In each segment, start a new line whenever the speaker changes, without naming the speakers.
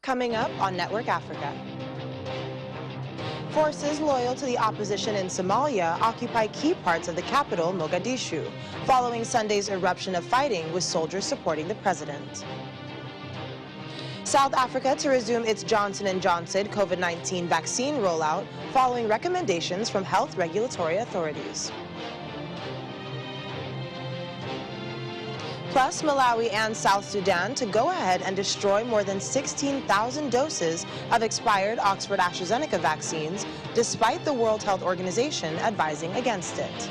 coming up on Network Africa. Forces loyal to the opposition in Somalia occupy key parts of the capital, Mogadishu, following Sunday's eruption of fighting with soldiers supporting the president. South Africa to resume its Johnson & Johnson COVID-19 vaccine rollout following recommendations from health regulatory authorities. Plus, Malawi and South Sudan to go ahead and destroy more than 16,000 doses of expired Oxford AstraZeneca vaccines, despite the World Health Organization advising against it.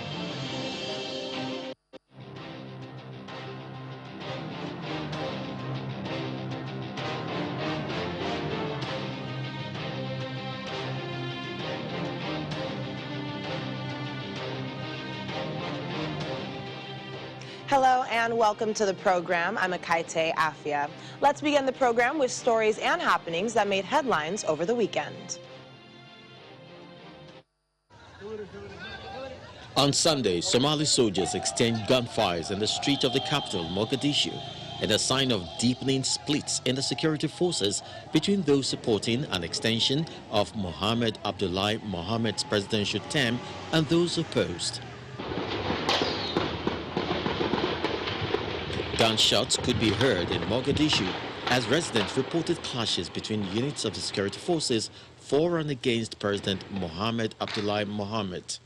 Hello and welcome to the program. I'm Akaite Afia. Let's begin the program with stories and happenings that made headlines over the weekend.
On Sunday, Somali soldiers exchanged gunfires in the street of the capital, Mogadishu, in a sign of deepening splits in the security forces between those supporting an extension of Mohamed Abdullahi Mohamed's presidential term and those opposed. Gunshots could be heard in Mogadishu as residents reported clashes between units of the security forces for and against President Mohamed Abdullahi Mohamed.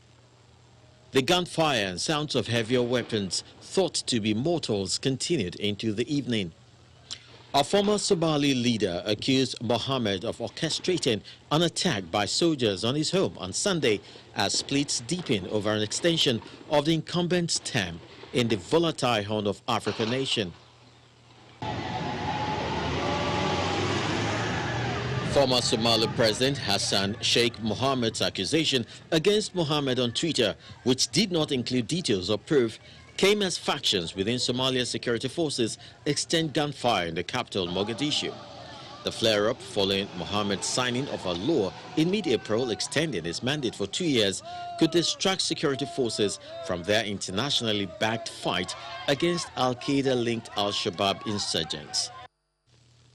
The gunfire and sounds of heavier weapons thought to be mortals continued into the evening. A former Somali leader accused Mohamed of orchestrating an attack by soldiers on his home on Sunday as splits deepened over an extension of the incumbent's term in the volatile Horn of Africa nation. Former Somali President Hassan Sheikh Mohammed's accusation against Mohamed on Twitter, which did not include details or proof, came as factions within Somalia's security forces extend gunfire in the capital, Mogadishu. The flare-up following Mohamed's signing of a law in mid-April extending his mandate for 2 years could distract security forces from their internationally backed fight against Al-Qaeda-linked Al-Shabaab insurgents.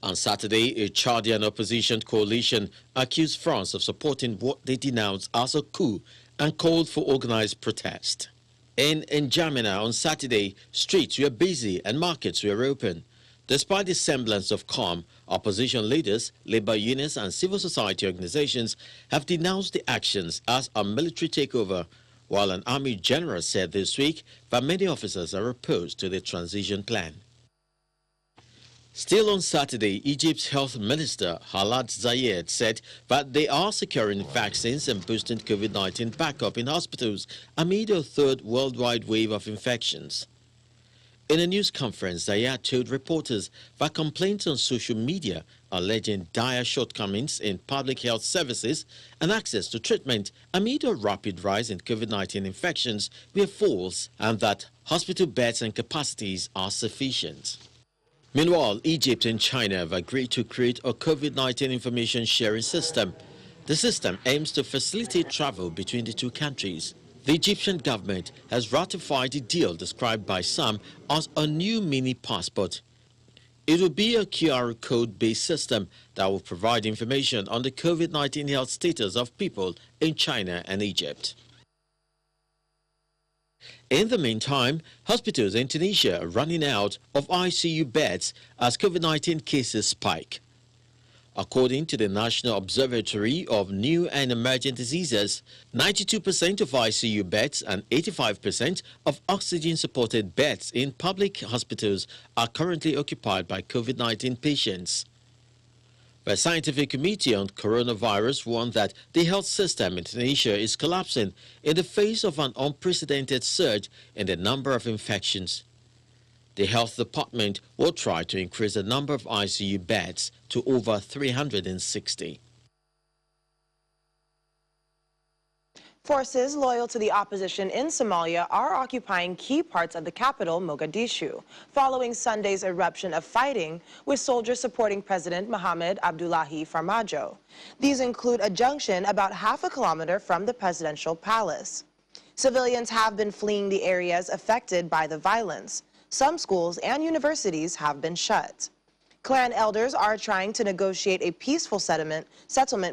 On Saturday, a Chadian opposition coalition accused France of supporting what they denounced as a coup and called for organized protest. In N'Djamena on Saturday, streets were busy and markets were open. Despite the semblance of calm, opposition leaders, labor unions and civil society organizations have denounced the actions as a military takeover, while an army general said this week that many officers are opposed to the transition plan. Still on Saturday, Egypt's health minister, Khaled Zayed, said that they are securing vaccines and boosting COVID-19 backup in hospitals amid a third worldwide wave of infections. In a news conference, Zayed told reporters that complaints on social media alleging dire shortcomings in public health services and access to treatment amid a rapid rise in COVID-19 infections were false and that hospital beds and capacities are sufficient. Meanwhile, Egypt and China have agreed to create a COVID-19 information sharing system. The system aims to facilitate travel between the two countries. The Egyptian government has ratified the deal described by some as a new mini passport. It will be a QR code-based system that will provide information on the COVID-19 health status of people in China and Egypt. In the meantime, hospitals in Tunisia are running out of ICU beds as COVID-19 cases spike. According to the National Observatory of New and Emerging Diseases, 92% of ICU beds and 85% of oxygen-supported beds in public hospitals are currently occupied by COVID-19 patients. The Scientific Committee on Coronavirus warned that the health system in Tunisia is collapsing in the face of an unprecedented surge in the number of infections. The health department will try to increase the number of ICU beds to over 360.
Forces loyal to the opposition in Somalia are occupying key parts of the capital, Mogadishu, following Sunday's eruption of fighting with soldiers supporting President Mohamed Abdullahi Farmajo. These include a junction about half a kilometer from the presidential palace. Civilians have been fleeing the areas affected by the violence. Some schools and universities have been shut. Clan elders are trying to negotiate a peaceful settlement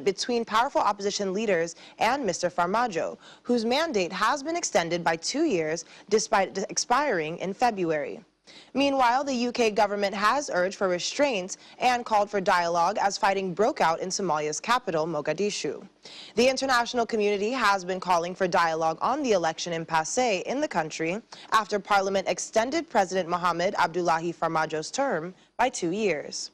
between powerful opposition leaders and Mr. Farmajo, whose mandate has been extended by 2 years despite expiring in February. Meanwhile, the UK government has urged for restraints and called for dialogue as fighting broke out in Somalia's capital, Mogadishu. The international community has been calling for dialogue on the election impasse in the country after Parliament extended President Mohamed Abdullahi Farmajo's term by 2 years.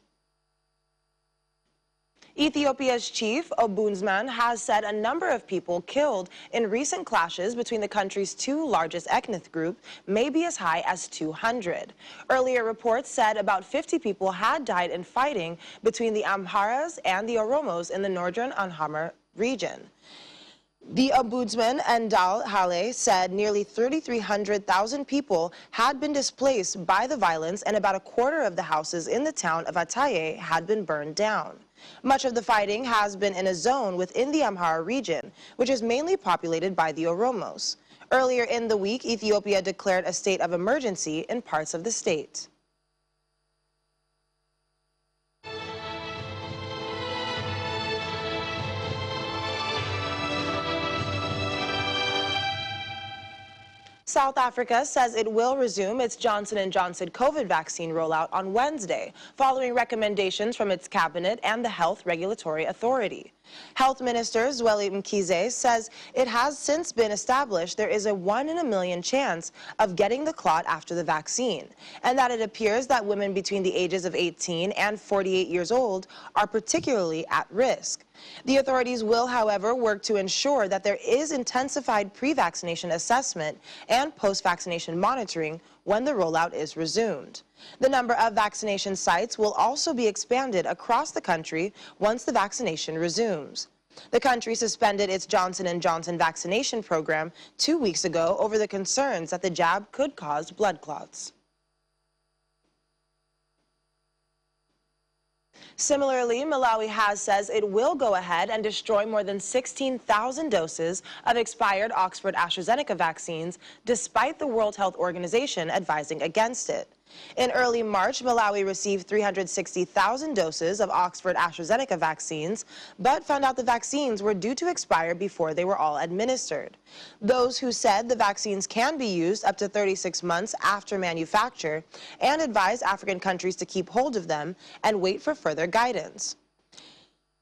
Ethiopia's chief ombudsman has said a number of people killed in recent clashes between the country's two largest ethnic groups may be as high as 200. Earlier reports said about 50 people had died in fighting between the Amharas and the Oromos in the northern Amhara region. The ombudsman, Endal Hale, said nearly 3,300 people had been displaced by the violence and about a quarter of the houses in the town of Ataye had been burned down. Much of the fighting has been in a zone within the Amhara region, which is mainly populated by the Oromos. Earlier in the week, Ethiopia declared a state of emergency in parts of the state. South Africa says it will resume its Johnson & Johnson COVID vaccine rollout on Wednesday, following recommendations from its cabinet and the Health Regulatory Authority. Health Minister Zweli Mkhize says it has since been established there is a 1 in a million chance of getting the clot after the vaccine, and that it appears that women between the ages of 18 and 48 years old are particularly at risk. The authorities will, however, work to ensure that there is intensified pre-vaccination assessment and post-vaccination monitoring when the rollout is resumed. The number of vaccination sites will also be expanded across the country once the vaccination resumes. The country suspended its Johnson & Johnson vaccination program 2 weeks ago over the concerns that the jab could cause blood clots. Similarly, Malawi says it will go ahead and destroy more than 16,000 doses of expired Oxford AstraZeneca vaccines, despite the World Health Organization advising against it. In early March, Malawi received 360,000 doses of Oxford AstraZeneca vaccines, but found out the vaccines were due to expire before they were all administered. Those who said the vaccines can be used up to 36 months after manufacture and advised African countries to keep hold of them and wait for further guidance.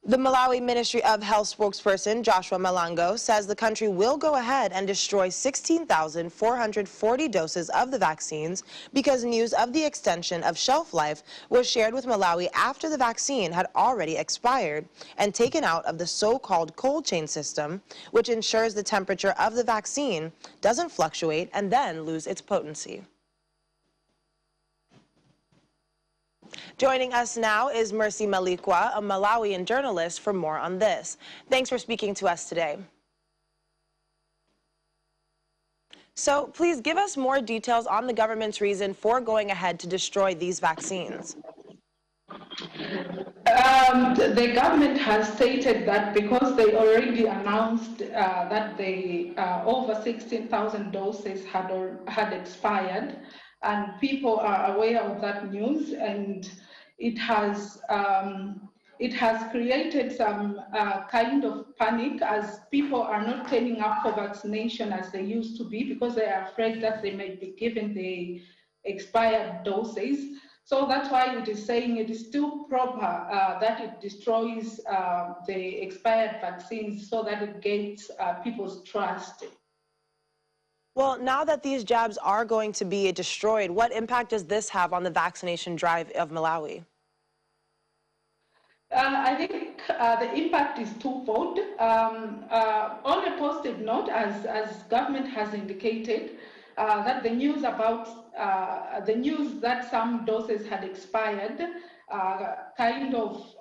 The Malawi Ministry of Health spokesperson Joshua Malango says the country will go ahead and destroy 16,440 doses of the vaccines because news of the extension of shelf life was shared with Malawi after the vaccine had already expired and taken out of the so-called cold chain system, which ensures the temperature of the vaccine doesn't fluctuate and then lose its potency. Joining us now is Mercy Malikwa, a Malawian journalist, for more on this. Thanks for speaking to us today. So please give us more details on the government's reason for going ahead to destroy these vaccines.
The government has stated that because they already announced that they over 16,000 doses had expired, and people are aware of that news, and it has created some kind of panic as people are not turning up for vaccination as they used to be because they are afraid that they may be given the expired doses. So that's why it is saying it is still proper that it destroys the expired vaccines so that it gains people's trust.
Well, now that these jabs are going to be destroyed, what impact does this have on the vaccination drive of Malawi?
I think the impact is twofold. On a positive note, as government has indicated, that the news that some doses had expired kind of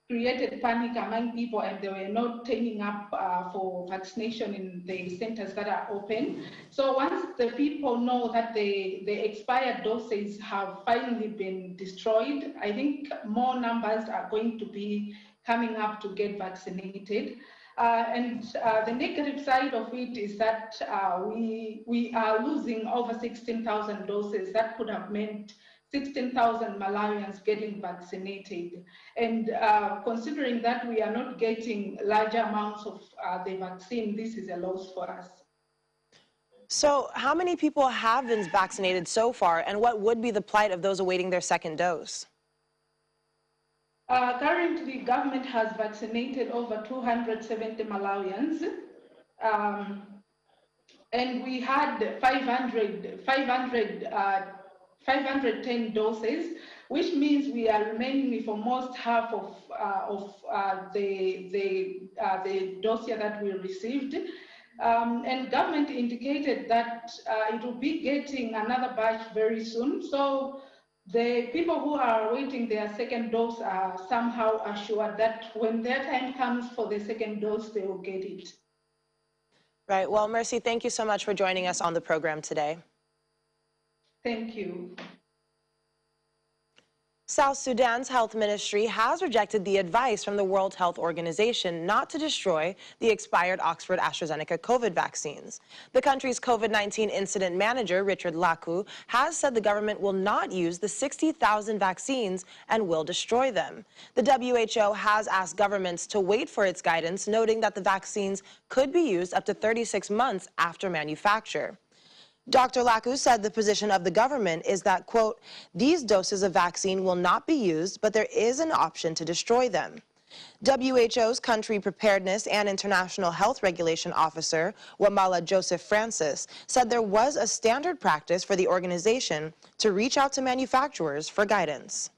created panic among people, and they were not turning up for vaccination in the centers that are open. So once the people know that the expired doses have finally been destroyed, I think more numbers are going to be coming up to get vaccinated. And the negative side of it is that we are losing over 16,000 doses. That could have meant 16,000 Malawians getting vaccinated. And considering that we are not getting large amounts of the vaccine, this is a loss for us.
So how many people have been vaccinated so far, and what would be the plight of those awaiting their second dose?
Currently, government has vaccinated over 270 Malawians, and we had 510 doses, which means we are remaining with almost half of the dossier that we received. And government indicated that it will be getting another batch very soon. So the people who are awaiting their second dose are somehow assured that when their time comes for the second dose, they will get it.
Right. Well, Mercy, thank you so much for joining us on the program today.
Thank you.
South Sudan's health ministry has rejected the advice from the World Health Organization not to destroy the expired Oxford AstraZeneca COVID vaccines. The country's COVID-19 incident manager, Richard Laku, has said the government will not use the 60,000 vaccines and will destroy them. The WHO has asked governments to wait for its guidance, noting that the vaccines could be used up to 36 months after manufacture. Dr. Laku said the position of the government is that, quote, these doses of vaccine will not be used, but there is an option to destroy them. WHO's Country Preparedness and International Health Regulation Officer, Wamala Joseph Francis, said there was a standard practice for the organization to reach out to manufacturers for guidance.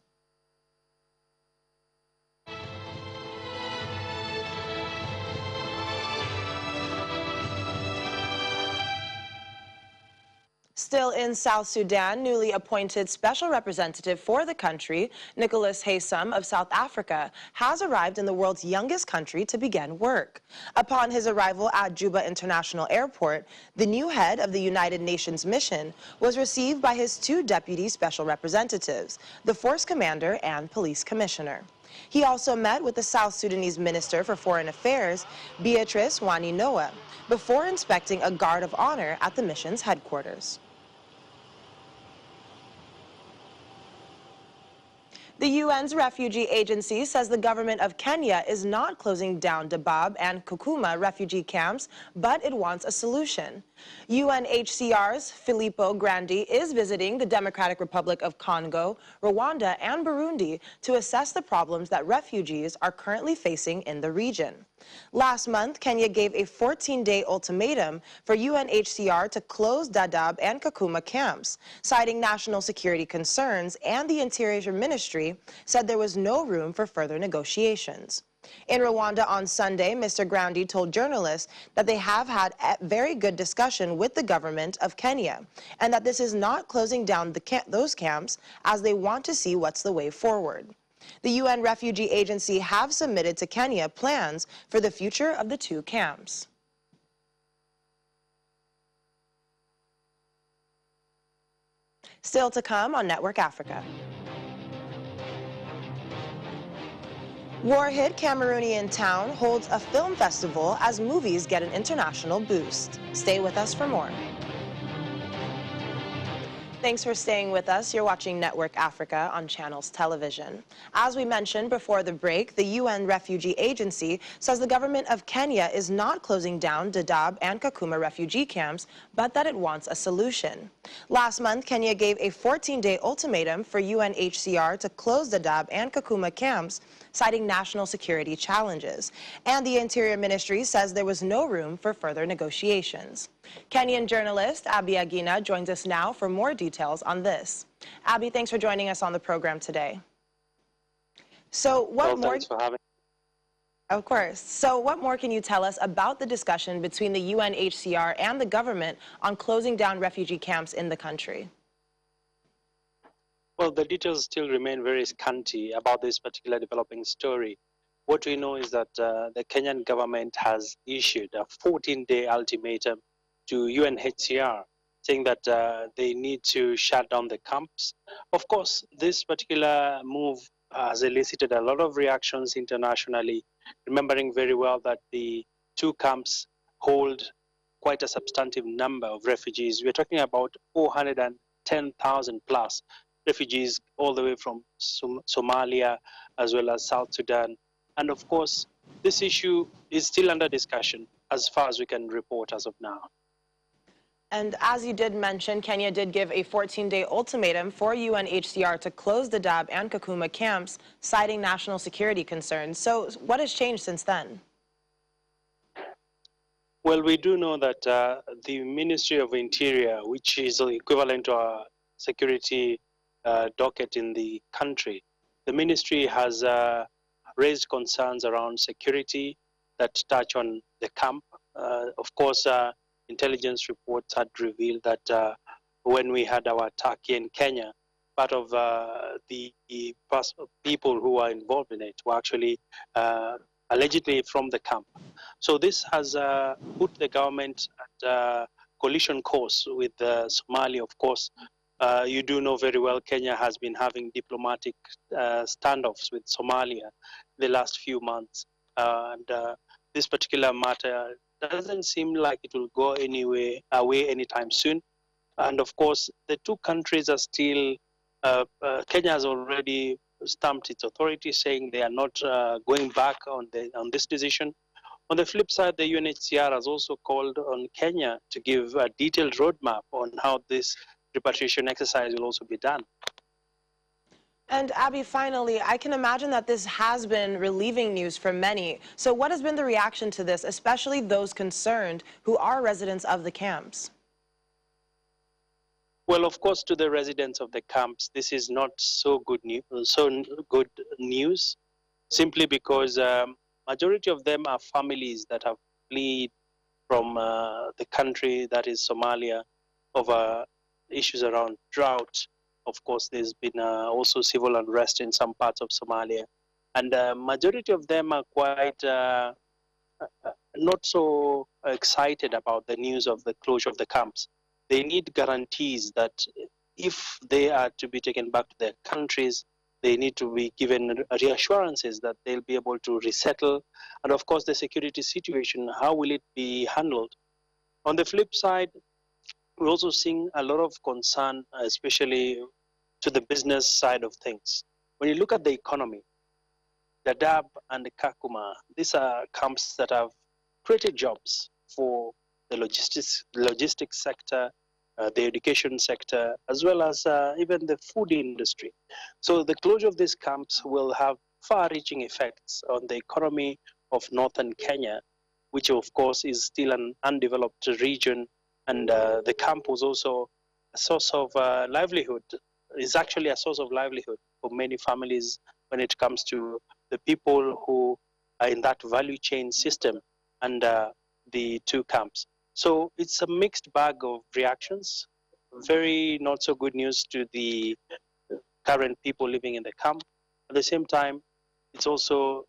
Still in South Sudan, newly appointed special representative for the country, Nicholas Haysom of South Africa, has arrived in the world's youngest country to begin work. Upon his arrival at Juba International Airport, the new head of the United Nations mission was received by his two deputy special representatives, the force commander and police commissioner. He also met with the South Sudanese Minister for Foreign Affairs, Beatrice Wani Noah, before inspecting a guard of honor at the mission's headquarters. The UN's refugee agency says the government of Kenya is not closing down Dadaab and Kakuma refugee camps, but it wants a solution. UNHCR's Filippo Grandi is visiting the Democratic Republic of Congo, Rwanda, and Burundi to assess the problems that refugees are currently facing in the region. Last month, Kenya gave a 14-day ultimatum for UNHCR to close Dadaab and Kakuma camps, citing national security concerns, and the Interior Ministry said there was no room for further negotiations. In Rwanda on Sunday, Mr. Grandi told journalists that they have had a very good discussion with the government of Kenya, and that this is not closing down those camps as they want to see what's the way forward. The UN Refugee Agency have submitted to Kenya plans for the future of the two camps. Still to come on Network Africa. War-hit Cameroonian town holds a film festival as movies get an international boost. Stay with us for more. Thanks for staying with us. You're watching Network Africa on Channels Television. As we mentioned before the break, the UN Refugee Agency says the government of Kenya is not closing down Dadaab and Kakuma refugee camps, but that it wants a solution. Last month, Kenya gave a 14-day ultimatum for UNHCR to close Dadaab and Kakuma camps, citing national security challenges. And the Interior Ministry says there was no room for further negotiations. Kenyan journalist Abby Agina joins us now for more details on this. Abby, thanks for joining us on the program today. So what more?
Thanks for having me.
Of course. So what more can you tell us about the discussion between the UNHCR and the government on closing down refugee camps in the country?
Well, the details still remain very scanty about this particular developing story. What we know is that the Kenyan government has issued a 14-day ultimatum to UNHCR, saying that they need to shut down the camps. Of course, this particular move has elicited a lot of reactions internationally, remembering very well that the two camps hold quite a substantive number of refugees. We're talking about 410,000 plus refugees all the way from Somalia as well as South Sudan. And of course, this issue is still under discussion as far as we can report as of now.
And as you did mention, Kenya did give a 14-day ultimatum for UNHCR to close the Dadaab and Kakuma camps, citing national security concerns. So what has changed since then?
Well, we do know that the Ministry of Interior, which is equivalent to our security docket in the country, the ministry has raised concerns around security that touch on the camp. Of course, intelligence reports had revealed that when we had our attack in Kenya, part of the people who are involved in it were actually allegedly from the camp. So this has put the government at collision course with Somalia. Of course, you do know very well Kenya has been having diplomatic standoffs with Somalia the last few months. This particular matter doesn't seem like it will go away anytime soon. And of course, the two countries are still, Kenya has already stamped its authority saying they are not going back on this decision. On the flip side, the UNHCR has also called on Kenya to give a detailed roadmap on how this repatriation exercise will also be done.
And Abby, finally, I can imagine that this has been relieving news for many. So what has been the reaction to this, especially those concerned who are residents of the camps?
Well, of course, to the residents of the camps, this is not so good news, simply because majority of them are families that have fled from the country that is Somalia over issues around drought. Of course, there's been also civil unrest in some parts of Somalia. And majority of them are quite not so excited about the news of the closure of the camps. They need guarantees that if they are to be taken back to their countries, they need to be given reassurances that they'll be able to resettle. And of course, the security situation, how will it be handled? On the flip side, we're also seeing a lot of concern, especially to the business side of things. When you look at the economy, the Dadaab and the Kakuma, these are camps that have created jobs for the logistics sector, the education sector, as well as even the food industry. So the closure of these camps will have far-reaching effects on the economy of northern Kenya, which of course is still an undeveloped region. And the camp was also a source of livelihood, is actually a source of livelihood for many families when it comes to the people who are in that value chain system and the two camps. So it's a mixed bag of reactions, very not so good news to the current people living in the camp. At the same time, it's also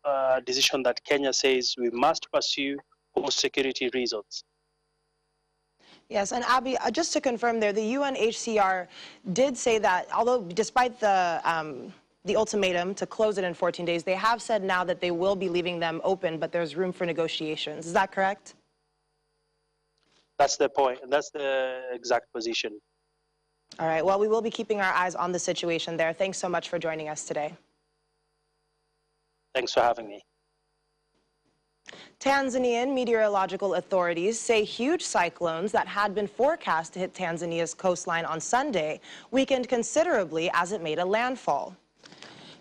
a decision that Kenya says we must pursue for security reasons.
Yes, and Abby, just to confirm there, the UNHCR did say that, although despite the ultimatum to close it in 14 days, they have said now that they will be leaving them open, but there's room for negotiations. Is that correct?
That's the point. That's the exact position.
All right. Well, we will be keeping our eyes on the situation there. Thanks so much for joining us today.
Thanks for having me.
Tanzanian meteorological authorities say huge cyclones that had been forecast to hit Tanzania's coastline on Sunday weakened considerably as it made a landfall.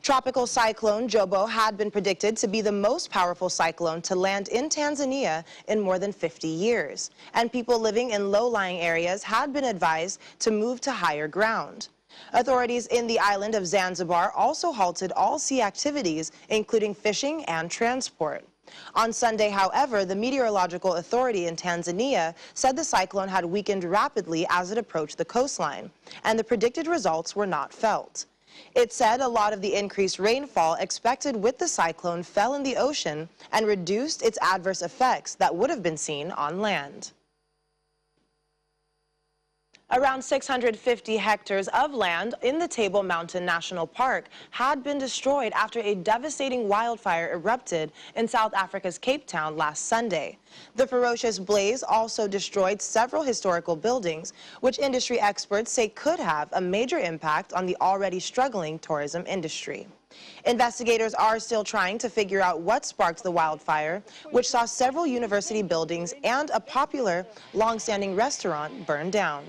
Tropical cyclone Jobo had been predicted to be the most powerful cyclone to land in Tanzania in more than 50 years, and people living in low-lying areas had been advised to move to higher ground. Authorities in the island of Zanzibar also halted all sea activities, including fishing and transport. On Sunday, however, the meteorological authority in Tanzania said the cyclone had weakened rapidly as it approached the coastline, and the predicted results were not felt. It said a lot of the increased rainfall expected with the cyclone fell in the ocean and reduced its adverse effects that would have been seen on land. Around 650 hectares of land in the Table Mountain National Park had been destroyed after a devastating wildfire erupted in South Africa's Cape Town last Sunday. The ferocious blaze also destroyed several historical buildings, which industry experts say could have a major impact on the already struggling tourism industry. Investigators are still trying to figure out what sparked the wildfire, which saw several university buildings and a popular, long-standing restaurant burn down.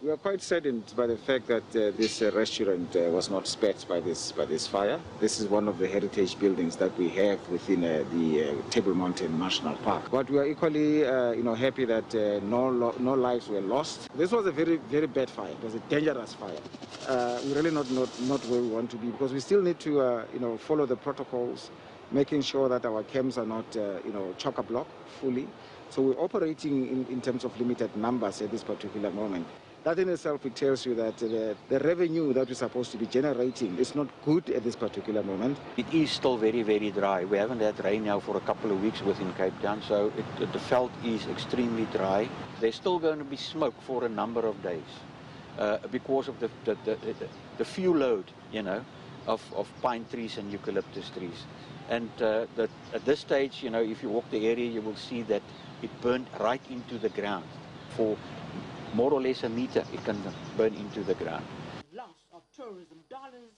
We are quite saddened by the fact that this restaurant was not spared by this fire. This is one of the heritage buildings that we have within the Table Mountain National Park. But we are equally, happy that no lives were lost. This was a very, very bad fire. It was a dangerous fire. We're really not where we want to be, because we still need to, follow the protocols, making sure that our camps are not, chock-a-block fully. So we're operating in terms of limited numbers at this particular moment. That in itself, it tells you that the revenue that we're supposed to be generating is not good at this particular moment.
It is still very, very dry. We haven't had rain now for a couple of weeks within Cape Town, so the veld is extremely dry. There's still going to be smoke for a number of days because of the fuel load, of pine trees and eucalyptus trees. And at this stage, if you walk the area, you will see that it burned right into the ground. For more or less a meter, it can burn into the ground.
Loss of tourism dollars.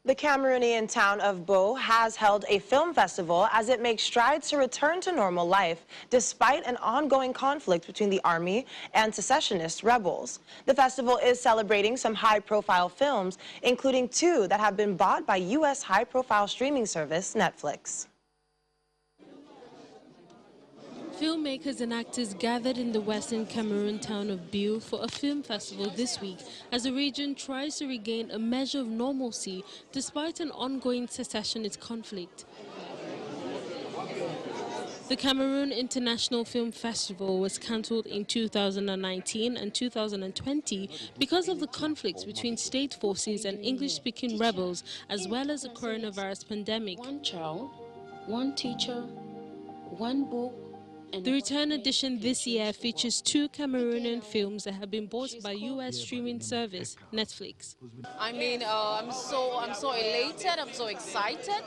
The Cameroonian town of Bo has held a film festival as it makes strides to return to normal life despite an ongoing conflict between the army and secessionist rebels. The festival is celebrating some high-profile films, including 2 that have been bought by U.S. high-profile streaming service Netflix.
Filmmakers and actors gathered in the western Cameroon town of Biu for a film festival this week as the region tries to regain a measure of normalcy despite an ongoing secessionist conflict. The Cameroon International Film Festival was cancelled in 2019 and 2020 because of the conflicts between state forces and English-speaking rebels, as well as the coronavirus pandemic.
One child, one teacher, one book.
The return edition this year features 2 Cameroonian films that have been bought by U.S. streaming service Netflix.
I mean, I'm so elated, I'm so excited.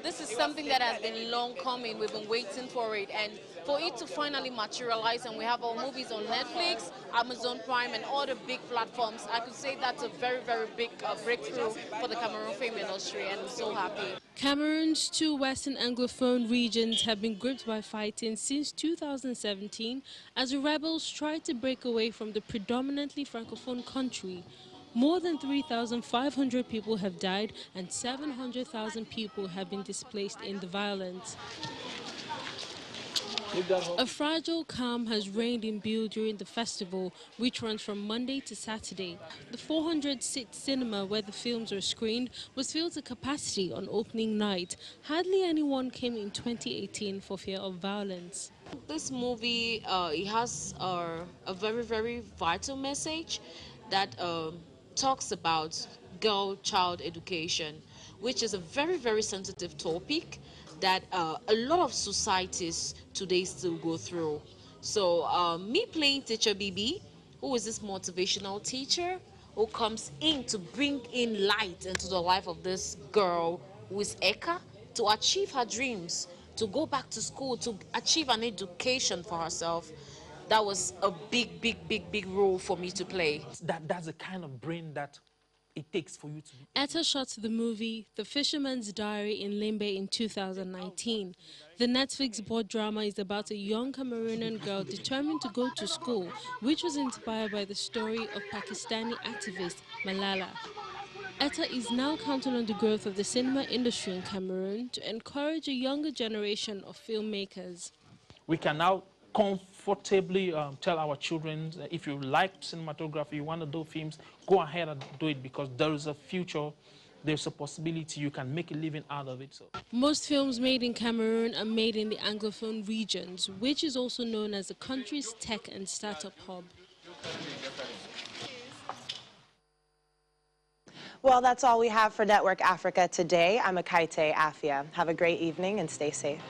This is something that has been long coming. We've been waiting for it, and for it to finally materialize, and we have our movies on Netflix, Amazon Prime, and all the big platforms. I could say that's a very, very big breakthrough for the Cameroon film industry, and I'm so happy.
Cameroon's 2 Western Anglophone regions have been gripped by fighting since 2017 as the rebels try to break away from the predominantly Francophone country. More than 3,500 people have died and 700,000 people have been displaced in the violence. A fragile calm has reigned in Biu during the festival, which runs from Monday to Saturday. The 400-seat cinema where the films were screened was filled to capacity on opening night. Hardly anyone came in 2018 for fear of violence.
This movie it has a very, very vital message that talks about girl-child education, which is a very, very sensitive topic that a lot of societies today still go through. So me playing Teacher BB, who is this motivational teacher who comes in to bring in light into the life of this girl who is Eka, to achieve her dreams, to go back to school, to achieve an education for herself. That was a big, big, big, big role for me to play.
That's the kind of brain that it takes for you to...
Etta shot the movie The Fisherman's Diary in Limbe in 2019. The Netflix-bought drama is about a young Cameroonian girl determined to go to school, which was inspired by the story of Pakistani activist Malala. Etta is now counting on the growth of the cinema industry in Cameroon to encourage a younger generation of filmmakers.
We can now comfortably tell our children, if you like cinematography, you want to do films, go ahead and do it, because there is a future, there's a possibility you can make a living out of it. So.
Most films made in Cameroon are made in the Anglophone regions, which is also known as the country's tech and startup hub.
Well, that's all we have for Network Africa today. I'm Akaite Afia. Have a great evening and stay safe.